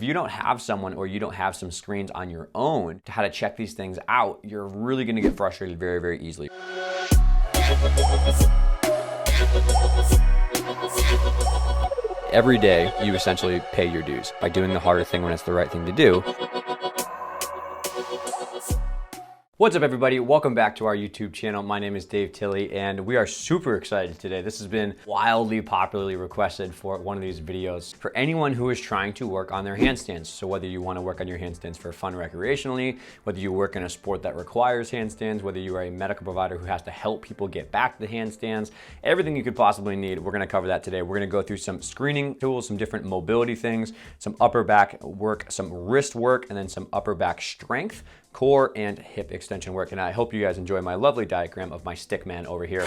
if you don't have someone or you don't have some screens on your own to how to check these things out, you're really gonna get frustrated very, very easily. Every day, you essentially pay your dues by doing the harder thing when it's the right thing to do. What's up, everybody? Welcome back to our YouTube channel. My name is Dave Tilley, and we are super excited today. This has been wildly popularly requested for one of these videos for anyone who is trying to work on their handstands. So whether you want to work on your handstands for fun recreationally, whether you work in a sport that requires handstands, whether you are a medical provider who has to help people get back to the handstands, everything you could possibly need, we're going to cover that today. We're going to go through some screening tools, some different mobility things, some upper back work, some wrist work, and then some upper back strength, core, and hip extension work. And I hope you guys enjoy my lovely diagram of my stick man over here.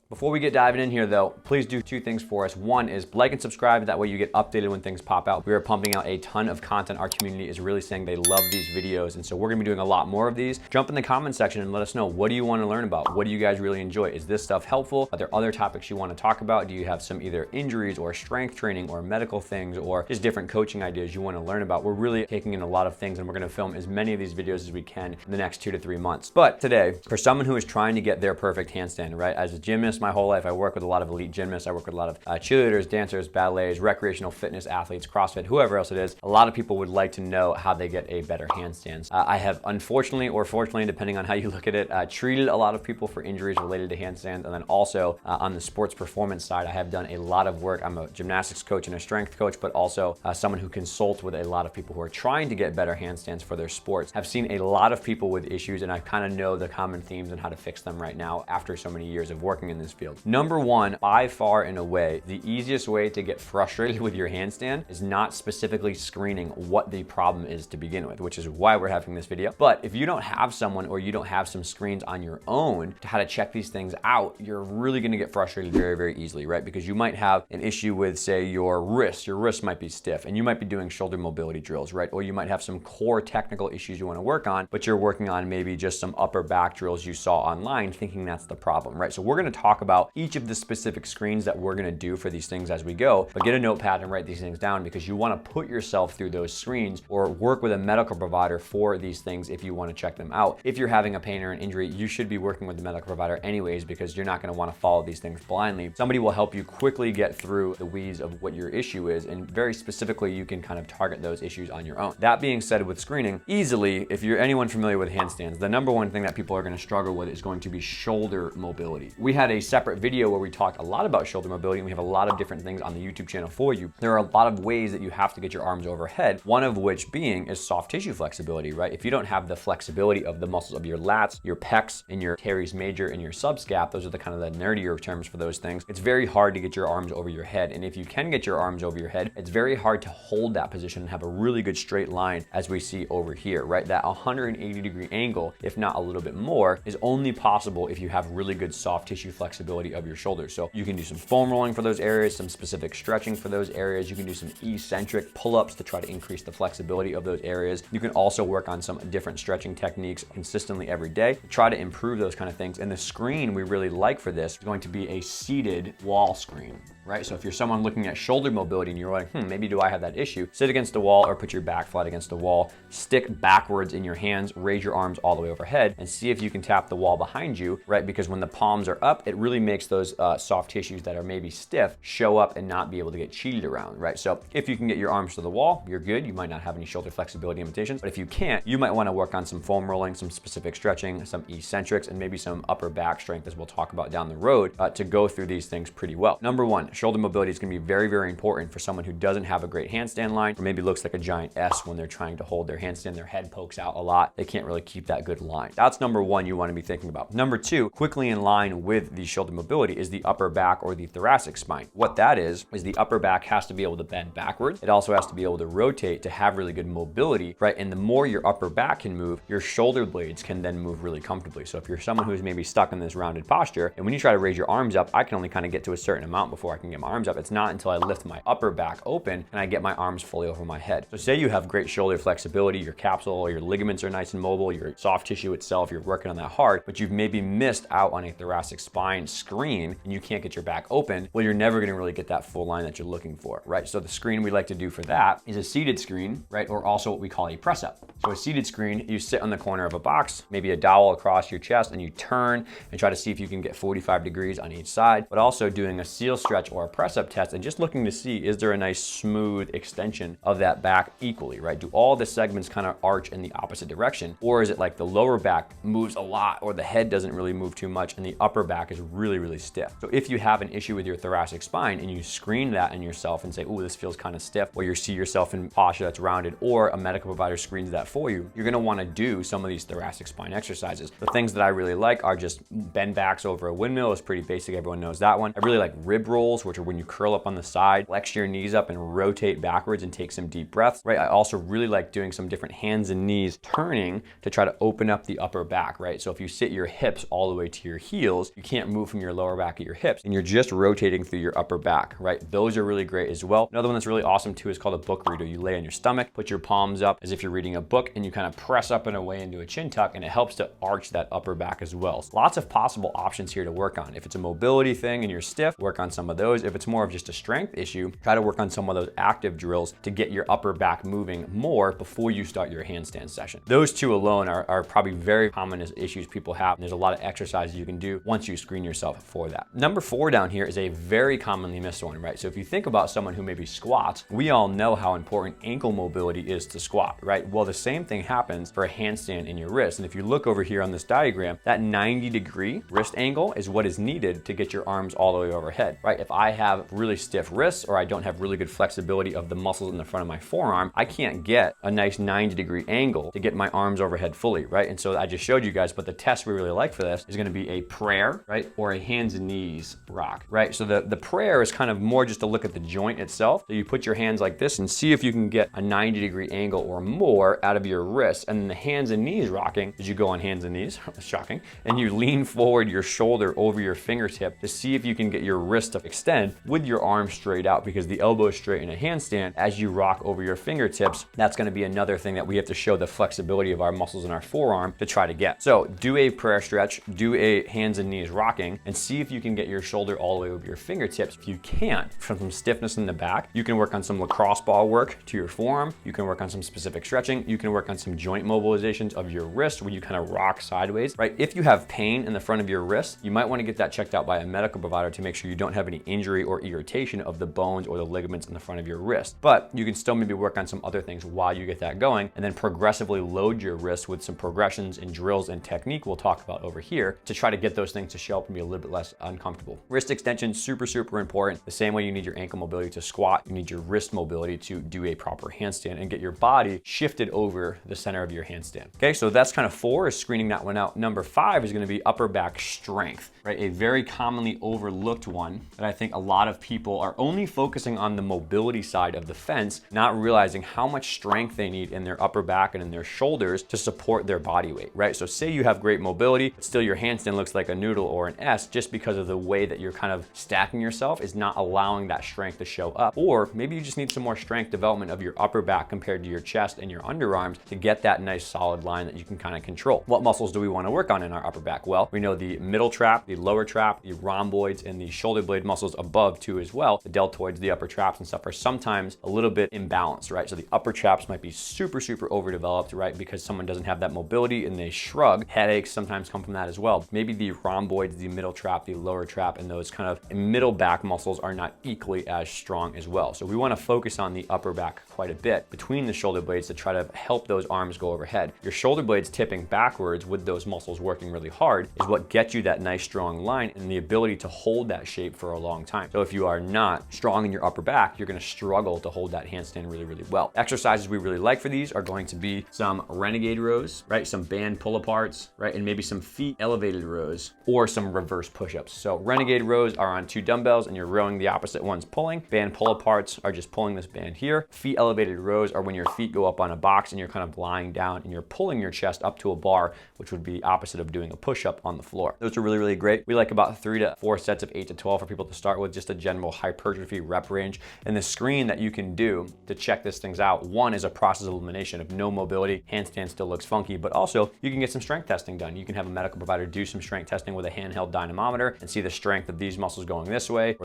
Before we get diving in here though, please do two things for us. One is like and subscribe, that way you get updated when things pop out. We are pumping out a ton of content. Our community is really saying they love these videos, and so we're gonna be doing a lot more of these. Jump in the comment section and let us know, what do you wanna learn about? What do you guys really enjoy? Is this stuff helpful? Are there other topics you wanna talk about? Do you have some either injuries or strength training or medical things or just different coaching ideas you wanna learn about? We're really taking in a lot of things, and we're gonna film as many of these videos as we can in the next 2 to 3 months. But today, for someone who is trying to get their perfect handstand, right? As a gymnast, my whole life, I work with a lot of elite gymnasts. I work with a lot of cheerleaders, dancers, ballets, recreational fitness athletes, CrossFit, whoever else it is. A lot of people would like to know how they get a better handstand. I have, unfortunately or fortunately, depending on how you look at it, treated a lot of people for injuries related to handstands. And then also on the sports performance side, I have done a lot of work. I'm a gymnastics coach and a strength coach, but also someone who consults with a lot of people who are trying to get better handstands for their sports. I've seen a lot of people with issues, and I kind of know the common themes and how to fix them right now after so many years of working in this field. Number one, by far and away, the easiest way to get frustrated with your handstand is not specifically screening what the problem is to begin with, which is why we're having this video. But if you don't have someone or you don't have some screens on your own to how to check these things out, you're really gonna get frustrated very, very easily, right? Because you might have an issue with, say, your wrist. Your wrist might be stiff, and you might be doing shoulder mobility drills, right? Or you might have some core technical issues you wanna work on, but you're working on maybe just some upper back drills you saw online thinking that's the problem, right? So we're gonna talk about each of the specific screens that we're gonna do for these things as we go, but get a notepad and write these things down, because you wanna put yourself through those screens or work with a medical provider for these things if you wanna check them out. If you're having a pain or an injury, you should be working with the medical provider anyways, because you're not gonna wanna follow these things blindly. Somebody will help you quickly get through the weeds of what your issue is, and very specifically, you can kind of target those issues on your own. That being said, with screening, easily, if you're anyone familiar with handstands, the number one thing that people are gonna struggle with is going to be shoulder mobility. We had a separate video where we talked a lot about shoulder mobility, and we have a lot of different things on the YouTube channel for you. There are a lot of ways that you have to get your arms overhead, one of which being is soft tissue flexibility, right? If you don't have the flexibility of the muscles of your lats, your pecs, and your teres major and your subscap, those are the kind of the nerdier terms for those things, it's very hard to get your arms over your head. And if you can get your arms over your head, it's very hard to hold that position and have a really good straight line, as we see over here, right? That 180-degree angle, if not a little bit more, is only possible if you have really good soft tissue flexibility of your shoulders. So you can do some foam rolling for those areas, some specific stretching for those areas. You can do some eccentric pull-ups to try to increase the flexibility of those areas. You can also work on some different stretching techniques consistently every day, try to improve those kind of things. And the screen we really like for this is going to be a seated wall screen, right? So if you're someone looking at shoulder mobility and you're like, maybe do I have that issue? Sit against the wall or put your back flat against the wall, stick backwards in your hands, raise your arms all the way overhead, and see if you can tap the wall behind you, right? Because when the palms are up, it really makes those soft tissues that are maybe stiff show up and not be able to get cheated around, right? So if you can get your arms to the wall, you're good. You might not have any shoulder flexibility limitations, but if you can't, you might want to work on some foam rolling, some specific stretching, some eccentrics, and maybe some upper back strength, as we'll talk about down the road, to go through these things pretty well. Number one, shoulder mobility is going to be very, very important for someone who doesn't have a great handstand line, or maybe looks like a giant S when they're trying to hold their handstand. Their head pokes out a lot. They can't really keep that good line. That's number one you want to be thinking about. Number two, quickly in line with the shoulder mobility, is the upper back or the thoracic spine. What that is the upper back has to be able to bend backwards. It also has to be able to rotate to have really good mobility, right? And the more your upper back can move, your shoulder blades can then move really comfortably. So if you're someone who's maybe stuck in this rounded posture, and when you try to raise your arms up, I can only kind of get to a certain amount before I can get my arms up. It's not until I lift my upper back open and I get my arms fully over my head. So say you have great shoulder flexibility, your capsule, your ligaments are nice and mobile, your soft tissue itself, you're working on that hard, but you've maybe missed out on a thoracic spine screen and you can't get your back open, well, you're never gonna really get that full line that you're looking for, right? So the screen we like to do for that is a seated screen, right? Or also what we call a press up. So a seated screen, you sit on the corner of a box, maybe a dowel across your chest, and you turn and try to see if you can get 45 degrees on each side, but also doing a seal stretch or a press up test and just looking to see, is there a nice smooth extension of that back equally, right? Do all the segments kind of arch in the opposite direction? Or is it like the lower back moves a lot or the head doesn't really move too much and the upper back is really, really stiff? So if you have an issue with your thoracic spine and you screen that in yourself and say, oh, this feels kind of stiff, or you see yourself in posture that's rounded, or a medical provider screens that for you, you're gonna wanna do some of these thoracic spine exercises. The things that I really like are just bend backs over a windmill. It's pretty basic, everyone knows that one. I really like rib rolls, which are when you curl up on the side, flex your knees up and rotate backwards and take some deep breaths, right? I also really like doing some different hands and knees turning to try to open up the upper back, right? So if you sit your hips all the way to your heels, you can't move from your lower back at your hips and you're just rotating through your upper back, right? Those are really great as well. Another one that's really awesome too is called a book reader. You lay on your stomach, put your palms up as if you're reading a book, and you kind of press up and away into a chin tuck, and it helps to arch that upper back as well. So lots of possible options here to work on. If it's a mobility thing and you're stiff, work on some of those. If it's more of just a strength issue, try to work on some of those active drills to get your upper back moving more before you start your handstand session. Those two alone are probably very common as issues people have. And there's a lot of exercises you can do once you screen yourself for that. Number 4 down here is a very commonly missed one, right? So if you think about someone who maybe squats, we all know how important ankle mobility is to squat, right? Well, the same thing happens for a handstand in your wrist. And if you look over here on this diagram, that 90-degree wrist angle is what is needed to get your arms all the way overhead, right? If I have really stiff wrists or I don't have really good flexibility of the muscles in the front of my forearm, I can't get a nice 90-degree angle to get my arms overhead fully, right? And so I just showed you guys, but the test we really like for this is gonna be a prayer, right? Or a hands and knees rock, right? So the prayer is kind of more just to look at the joint itself. So you put your hands like this and see if you can get a 90-degree angle or more out of your wrists. And then the hands and knees rocking is you go on hands and knees, shocking, and you lean forward your shoulder over your fingertip to see if you can get your wrist to extend with your arm straight out, because the elbow is straight in a handstand. As you rock over your fingertips, that's gonna be another thing that we have to show the flexibility of our muscles in our forearm to try to get. So do a prayer stretch, do a hands and knees rocking, and see if you can get your shoulder all the way over your fingertips. If you can't, from some stiffness in the back, you can work on some lacrosse ball work to your forearm. You can work on some specific stretching. You can work on some joint mobilizations of your wrist where you kind of rock sideways, right? If you have pain in the front of your wrist, you might want to get that checked out by a medical provider to make sure you don't have any injury or irritation of the bones or the ligaments in the front of your wrist. But you can still maybe work on some other things while you get that going, and then progressively load your wrist with some progressions and drills and technique we'll talk about over here to try to get those things to show up and be a little bit less uncomfortable. Wrist extension, super, super important. The same way you need your ankle mobility to squat, you need your wrist mobility to do a proper handstand and get your body shifted over the center of your handstand. Okay, so that's kind of 4 is screening that one out. Number 5 is gonna be upper back strength, right? A very commonly overlooked one that I think a lot of people are only focusing on the mobility side of the fence, not realizing how much strength they need in their upper back and in their shoulders to support their body weight, right? So say you have great mobility, but still your handstand looks like a noodle or an S just because of the way that you're kind of stacking yourself is not allowing that strength to show up. Or maybe you just need some more strength development of your upper back compared to your chest and your underarms to get that nice solid line that you can kind of control. What muscles do we want to work on in our upper back? Well, we know the middle trap, the lower trap, the rhomboids, and the shoulder blade muscles above too as well. The deltoids, the upper traps and stuff are sometimes a little bit imbalanced, right? So the upper traps might be super, super overdeveloped, right? Because someone doesn't have that mobility and they shrug. Headaches sometimes come from that as well. Maybe the rhomboids, the middle trap, the lower trap, and those kind of middle back muscles are not equally as strong as well. So we want to focus on the upper back quite a bit between the shoulder blades to try to help those arms go overhead. Your shoulder blades tipping backwards with those muscles working really hard is what gets you that nice strong line and the ability to hold that shape for a long time. So if you are not strong in your upper back, you're going to struggle to hold that handstand really, really well. Exercises we really like for these are going to be some renegade rows, right? Some band pull aparts, right? And maybe some feet elevated rows or some reverse push-ups. So renegade rows are on 2 dumbbells and you're rowing the opposite ones pulling. Band pull aparts are just pulling this band here. Feet elevated rows are when your feet go up on a box and you're kind of lying down and you're pulling your chest up to a bar, which would be opposite of doing a push-up on the floor. Those are really, really great. We like about 3 to 4 sets of 8 to 12 for people to start with, just a general hypertrophy rep range. And the screen that you can do to check these things out, one is a process of elimination of no mobility. Handstand still looks funky, but also you can get some strength testing done. You can have a medical provider do some strength testing with a handheld dynamometer and see the strength of these muscles going this way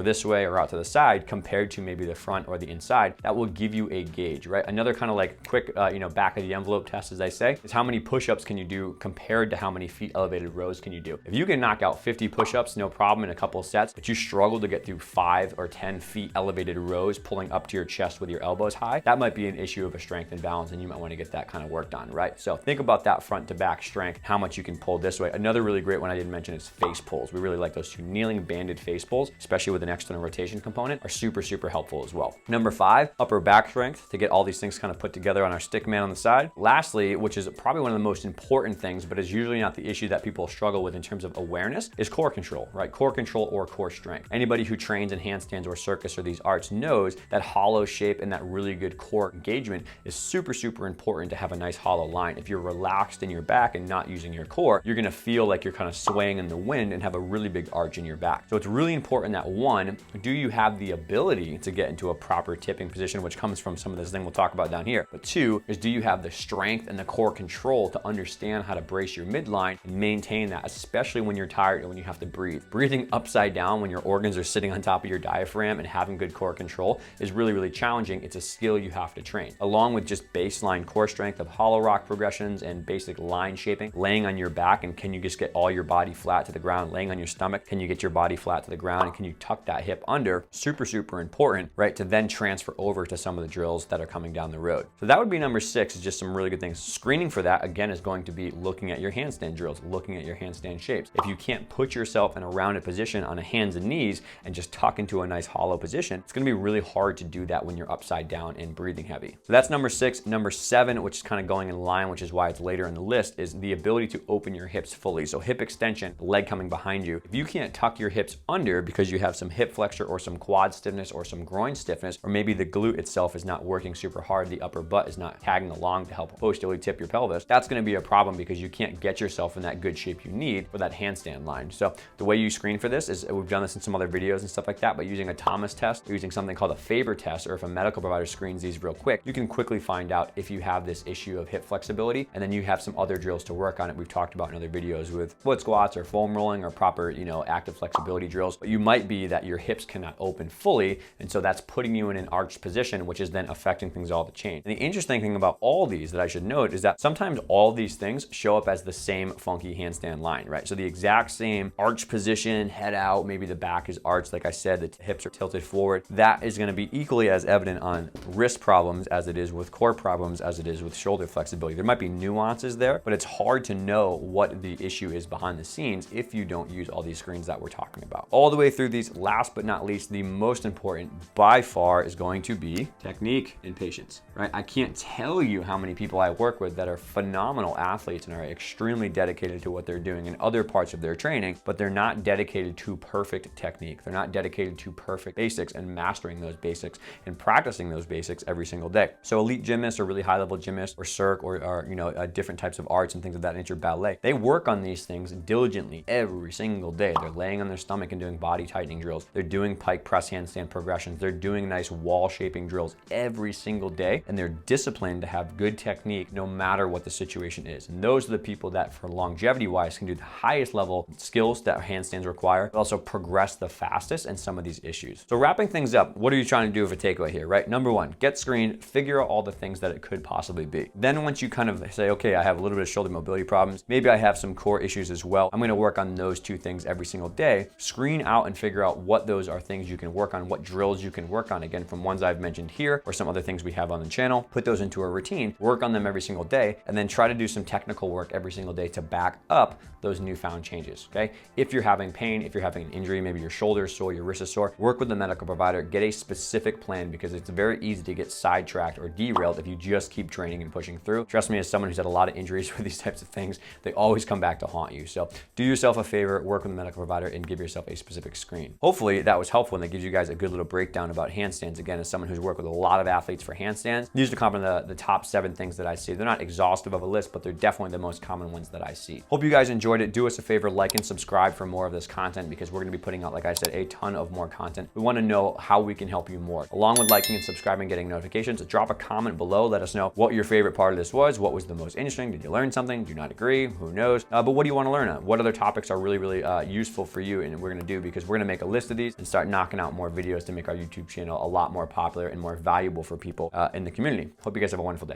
or out to the side compared to maybe the front or the inside. That will give you a gauge, right? Another kind of like quick, back of the envelope test, as they say, is how many push-ups can you do compared to how many feet elevated rows can you do. If you can knock out 50 push-ups, no problem in a couple of sets, but you struggle to get through 5 or 10 feet elevated rows pulling up to your chest with your elbows high, that might be an issue of a strength and balance, and you might want to get that kind of worked on, right? So think about that front to back strength, how much you can pull this way. Another really great one I didn't mention is face pulls. We really like those two. Kneeling banded face pulls, especially with an external rotation component, are super, super helpful as well. Number 5, upper back strength, to get all these things kind of put together on our stick man on the side. Lastly, which is probably one of the most important things, but is usually not the issue that people struggle with in terms of awareness, is core control, right? Core control or core strength. Anybody who trains in handstands or circus or these arts knows that hollow shape and that really good core engagement is super, super important to have a nice hollow line. If you're relaxed in your back and not using your core, you're gonna feel like you're kind of swaying in the wind and have a really big arch in your back. So it's really important that, one, do you have the ability to get into a proper tipping position, which comes from some of this thing we'll talk about down here. But 2 is, do you have the strength and the core control to understand how to brace your midline and maintain that, especially when you're tired and when you have to breathe. Breathing upside down when your organs are sitting on top of your diaphragm and having good core control is really, really challenging. It's a skill you have to train. Along with just baseline core strength of hollow rock progressions and basic line shaping, laying on your back, and can you just get all your body flat to the ground? Laying on your stomach, can you get your body flat to the ground, and can you tuck that hip under? Super, super important, right? To then transfer over to some of the drills that are coming down the road. So that would be number 6, is just some really good things. Screening for that, again, is going to be looking at your handstand drills, looking at your handstand shapes. If you can't put yourself in a rounded position on a hands and knees and just tuck into a nice hollow position, it's gonna be really hard to do that when you're upside down and breathing heavy. So that's number 6. Number 7, which is kind of going in line, which is why it's later in the list, is the ability to open your hips fully. So hip extension, leg coming behind you. If you can't tuck your hips under because you have some hip flexor or some quad stiffness or some groin stiffness, or maybe the glute itself is not working super hard, the upper butt is not tagging along to help posteriorly tip your pelvis, that's gonna be a problem because you can't get yourself in that good shape you need for that handstand line. So the way you screen for this is, we've done this in some other videos and stuff like that, but using a Thomas test, or using something called a Faber test, or if a medical provider screens these real quick, you can quickly find out if you have this issue of hip flexibility, and then you have some other drills to work on it. We've talked about in other videos with foot squats or foam rolling or proper, active flexibility drills, but you might be that your hips cannot open fully, and so that's putting you in an arched position, which is then affecting things all the change. And the interesting thing about all these that I should note is that sometimes all these things show up as the same funky handstand line, right? So the exact same arch position, head out, maybe the back is arched, like I said, the hips are tilted forward. That is gonna be equally as evident on wrist problems as it is with core problems, as it is with shoulder flexibility. There might be nuances there, but it's hard to know what the issue is behind the scenes if you don't use all these screens that we're talking about. All the way through these, last but not least, the most important by far is going to be technique and patience, right? I can't tell you how many people I work with that are phenomenal athletes and are extremely dedicated to what they're doing in other parts of their training, but they're not dedicated to perfect technique. They're not dedicated to perfect basics and mastering those basics and practicing those basics every single day. So elite gymnasts or really high level gymnasts or circ or different types of arts and things of that nature, ballet, they work on these things diligently every single day. They're laying on their stomach and doing body tightening drills. They're doing pike press handstand progressions. They're doing nice wall shaping drills every single day, and they're disciplined to have good technique no matter what the situation is. And those are the people that, for longevity wise, can do the highest level skills that handstands require, but also progress the fastest in some of these issues. So wrapping things up, what are you trying to do with a takeaway here, right? Number 1, get screened, figure out all the things that it could possibly be. Then once you kind of say, okay, I have a little bit of shoulder mobility problems, maybe I have some core issues as well, I'm gonna work on those 2 things every single day. Screen out and figure out what those are things you can work on, what drills you can work on, again, from ones I've mentioned here or some other things we have on the channel. Put those into a routine, work on them every single day, and then try to do some technical work every single day to back up those newfound changes, okay? If you're having pain, if you're having an injury, maybe your shoulder is sore, your wrist is sore, work with the medical provider, get a specific plan, because it's very easy to get sidetracked or derailed if you just keep training and pushing through. Trust me, as someone who's had a lot of injuries with these types of things, they always come back to haunt you. So do yourself a favor, work with a medical provider, and give yourself a specific screen. Hopefully that was helpful and that gives you guys a good little breakdown about handstands. Again, as someone who's worked with a lot of athletes for handstands, these are kind of the top top 7 things that I see. They're not exhaustive of a list, but they're definitely the most common ones that I see. Hope you guys enjoyed it. Do us a favor, like and subscribe for more of this content, because we're gonna be putting out, like I said, a ton of more content. We wanna know how we can help you more. Along with liking and subscribing, getting notifications, drop a comment below. Let us know what your favorite part of this was. What was the most interesting? Did you learn something? Do you not agree? Who knows? But what do you wanna learn on? What other topics are really, really useful for you? And we're gonna do, because we're gonna make a list of these and start knocking out more videos to make our YouTube channel a lot more popular and more valuable for people in the community. Hope you guys have a wonderful day.